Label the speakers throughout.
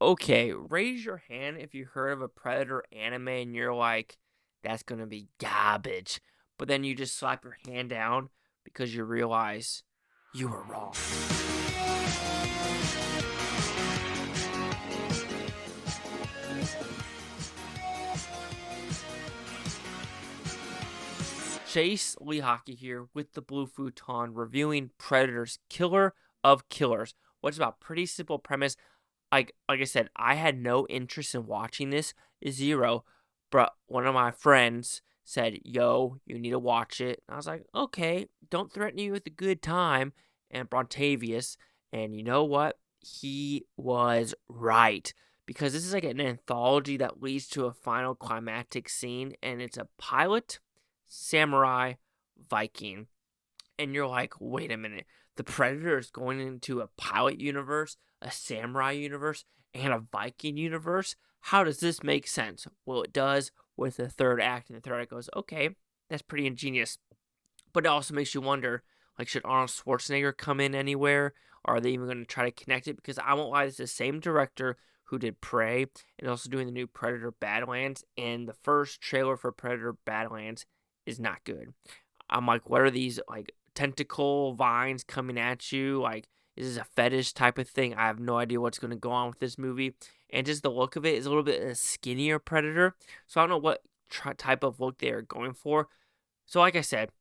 Speaker 1: Okay, raise your hand if you heard of a Predator anime and you're like, that's gonna be garbage. But then you just slap your hand down because you realize you were wrong. Chase Lee Hockey here with the Blue Futon reviewing Predator's Killer of Killers. What's about pretty simple premise. Like I said, I had no interest in watching this, zero. But one of my friends said, "Yo, you need to watch it." And I was like, "Okay, don't threaten me with a good time." And Brontavious, and you know what? He was right because this is like an anthology that leads to a final climactic scene, and it's a pilot, samurai, Viking, and you're like, wait a minute, the Predator is going into a pilot universe, a samurai universe, and a Viking universe? How does this make sense? Well, it does with the third act, and the third act goes, okay, that's pretty ingenious. But it also makes you wonder, like, should Arnold Schwarzenegger come in anywhere? Or are they even going to try to connect it? Because I won't lie, it's the same director who did Prey and also doing the new Predator Badlands, and the first trailer for Predator Badlands is not good. I'm like, what are these like tentacle vines coming at you? Like, is this a fetish type of thing? I have no idea what's going to go on with this movie. And just the look of it is a little bit a skinnier Predator. So I don't know what type of look they are going for. So, like I said,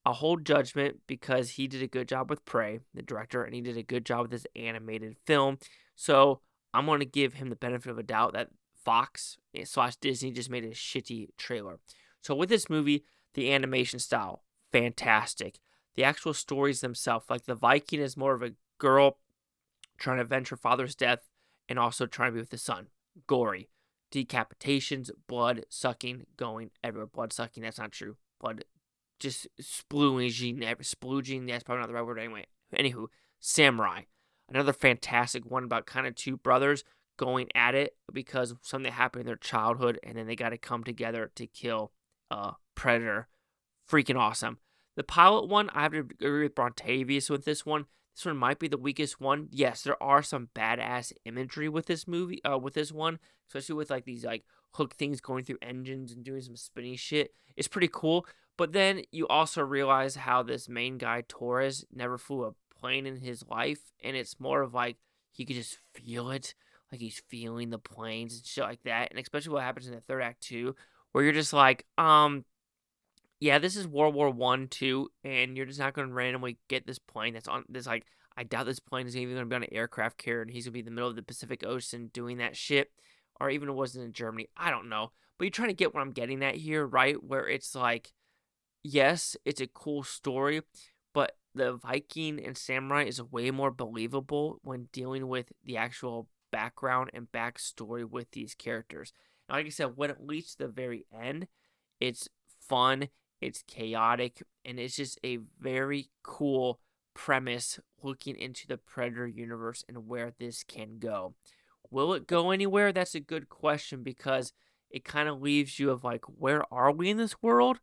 Speaker 1: I'll hold judgment because he did a good job with Prey, the director, and he did a good job with this animated film. So I'm going to give him the benefit of a doubt that Fox / Disney just made a shitty trailer. So with this movie, the animation style, fantastic. The actual stories themselves, like the Viking is more of a girl trying to avenge her father's death and also trying to be with the son. Gory. Decapitations, blood sucking, going everywhere. Blood sucking, that's not true. Blood just splooging, that's probably not the right word anyway. Anywho, Samurai. Another fantastic one about kind of two brothers going at it because something happened in their childhood and then they got to come together to kill a predator. Freaking awesome. The pilot one, I have to agree with Brontavious with this one. This one might be the weakest one. Yes, there are some badass imagery with this movie, with this one, especially with like these like hook things going through engines and doing some spinny shit. It's pretty cool. But then you also realize how this main guy, Torres, never flew a plane in his life. And it's more of like he could just feel it. Like he's feeling the planes and shit like that. And especially what happens in the third act too, where you're just like, yeah, this is World War One, too, and you're just not going to randomly get this plane that's on this. Like, I doubt this plane is even going to be on an aircraft carrier, and he's going to be in the middle of the Pacific Ocean doing that shit, or even it wasn't in Germany. I don't know, but you're trying to get what I'm getting at here, right? Where it's like, yes, it's a cool story, but the Viking and samurai is way more believable when dealing with the actual background and backstory with these characters. And like I said, when it leads to the very end, it's fun, it's chaotic, and it's just a very cool premise looking into the Predator universe and where this can go. Will it go anywhere? That's a good question because it kind of leaves you of like, where are we in this world?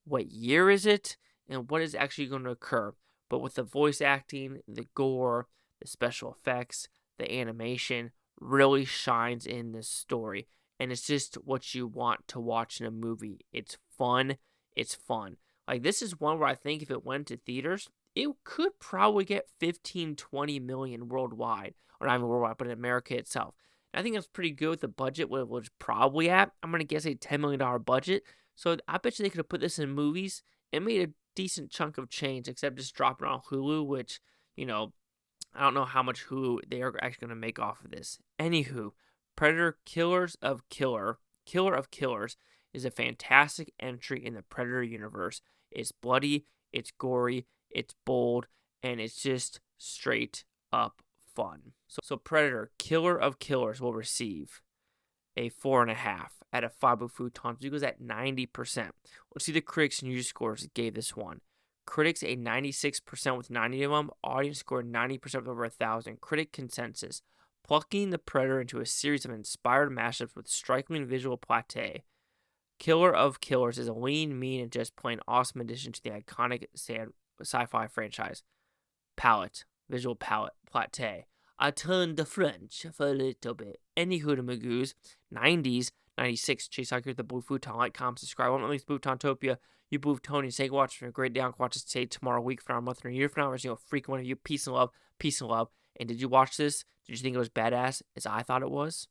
Speaker 1: What year is it? And what is actually going to occur? But with the voice acting, the gore, the special effects, the animation really shines in this story. And it's just what you want to watch in a movie. It's fun. It's fun. Like, this is one where I think if it went to theaters, it could probably get 15, 20 million worldwide. Or not even worldwide, but in America itself. And I think that's pretty good with the budget, what it was probably at. I'm going to guess a $10 million budget. So I bet you they could have put this in movies and made a decent chunk of change, except just dropping it on Hulu, which, I don't know how much Hulu they are actually going to make off of this. Anywho, Predator Killer of Killers is a fantastic entry in the Predator universe. It's bloody, it's gory, it's bold, and it's just straight up fun. So Predator Killer of Killers will receive a 4.5 out of 5 Futons. It goes at 90%. Let's see the critics and user scores gave this one. Critics a 96% with 90 of them. Audience scored 90% with over 1,000. Critic consensus: plucking the Predator into a series of inspired mashups with striking visual plate. Killer of Killers is a lean, mean, and just plain awesome addition to the iconic sci-fi franchise. Visual palette, plate. I turned the French for a little bit. Anywho, the Magoos, 90s, 96, Chase Hockey with the Blue Futon. Like, comment, subscribe. I'm at least Bootontopia. You Blue Tony. Say watch for a great day. I'll watch this today, tomorrow, week from now, month, and a year from now. Or, freaking one of you. Peace and love. Peace and love. And did you watch this? Did you think it was badass as I thought it was?